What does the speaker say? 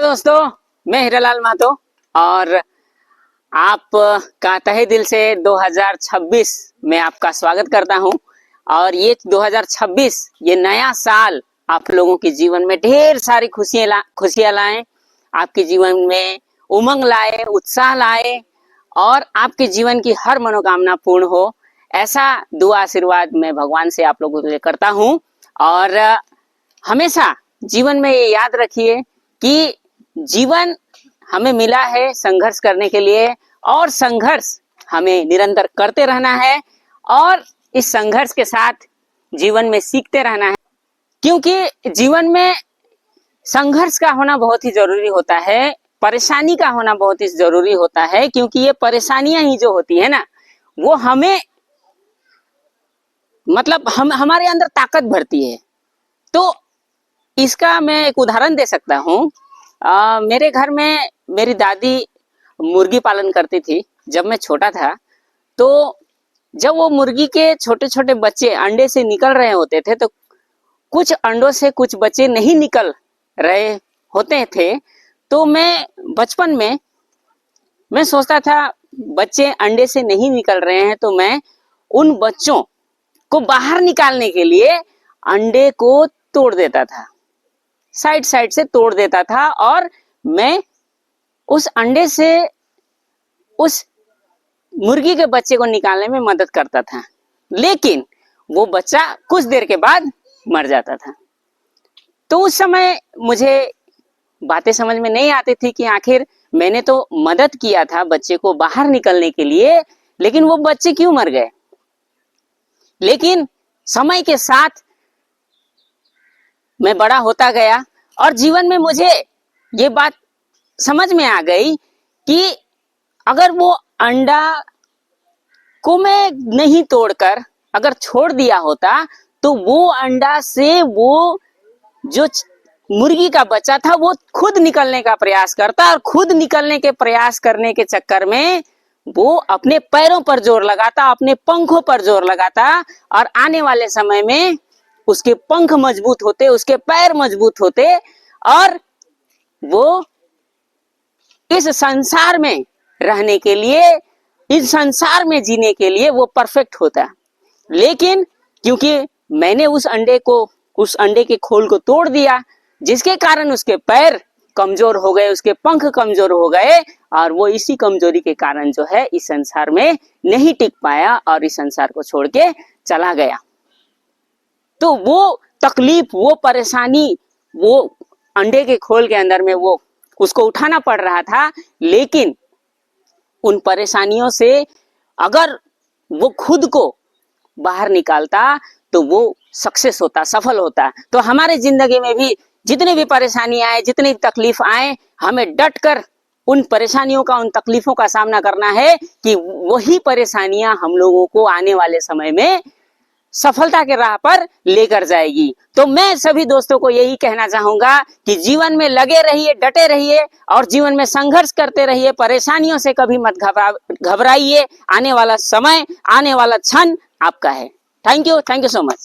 दोस्तों, मैं हीरालाल महतो और आप का तहे दिल से 2026 में आपका स्वागत करता हूं। और ये 2026 ये नया साल आप लोगों के जीवन में ढेर सारी खुशियां लाए, आपके जीवन में उमंग लाए, उत्साह लाए और आपके जीवन की हर मनोकामना पूर्ण हो, ऐसा दुआ आशीर्वाद मैं भगवान से आप लोगों के लिए करता हूं। और हमेशा जीवन में ये याद रखिए कि जीवन हमें मिला है संघर्ष करने के लिए और संघर्ष हमें निरंतर करते रहना है और इस संघर्ष के साथ जीवन में सीखते रहना है, क्योंकि जीवन में संघर्ष का होना बहुत ही जरूरी होता है, परेशानी का होना बहुत ही जरूरी होता है, क्योंकि ये परेशानियां ही जो होती है ना, वो हमें मतलब हमारे अंदर ताकत भरती है। तो इसका मैं एक उदाहरण दे सकता हूँ। मेरे घर में मेरी दादी मुर्गी पालन करती थी जब मैं छोटा था। तो जब वो मुर्गी के छोटे छोटे बच्चे अंडे से निकल रहे होते थे, तो कुछ अंडों से कुछ बच्चे नहीं निकल रहे होते थे, तो मैं बचपन में मैं सोचता था बच्चे अंडे से नहीं निकल रहे हैं, तो मैं उन बच्चों को बाहर निकालने के लिए अंडे को तोड़ देता था, साइड साइड से तोड़ देता था और मैं उस अंडे से उस मुर्गी के बच्चे को निकालने में मदद करता था, लेकिन वो बच्चा कुछ देर के बाद मर जाता था। तो उस समय मुझे बातें समझ में नहीं आती थी कि आखिर मैंने तो मदद किया था बच्चे को बाहर निकलने के लिए, लेकिन वो बच्चे क्यों मर गए। लेकिन समय के साथ मैं बड़ा होता गया और जीवन में मुझे ये बात समझ में आ गई कि अगर वो अंडा को मैं नहीं तोड़कर अगर छोड़ दिया होता, तो वो अंडा से वो जो मुर्गी का बच्चा था वो खुद निकलने का प्रयास करता, और खुद निकलने के प्रयास करने के चक्कर में वो अपने पैरों पर जोर लगाता, अपने पंखों पर जोर लगाता, और आने वाले समय में उसके पंख मजबूत होते, उसके पैर मजबूत होते और वो इस संसार में रहने के लिए, इस संसार में जीने के लिए वो परफेक्ट होता। लेकिन क्योंकि मैंने उस अंडे के खोल को तोड़ दिया, जिसके कारण उसके पैर कमजोर हो गए, उसके पंख कमजोर हो गए, और वो इसी कमजोरी के कारण जो है इस संसार में नहीं टिक पाया और इस संसार को छोड़ के चला गया। तो वो तकलीफ, वो परेशानी, वो अंडे के खोल के अंदर में वो उसको उठाना पड़ रहा था, लेकिन उन परेशानियों से अगर वो खुद को बाहर निकालता तो वो सक्सेस होता, सफल होता। तो हमारे जिंदगी में भी जितनी भी परेशानी आए, जितनी तकलीफ आए, हमें डट कर उन परेशानियों का, उन तकलीफों का सामना करना है कि वही परेशानियां हम लोगों को आने वाले समय में सफलता के राह पर लेकर जाएगी। तो मैं सभी दोस्तों को यही कहना चाहूंगा कि जीवन में लगे रहिए, डटे रहिए और जीवन में संघर्ष करते रहिए, परेशानियों से कभी मत घबराइए। आने वाला समय, आने वाला क्षण आपका है। Thank you so much.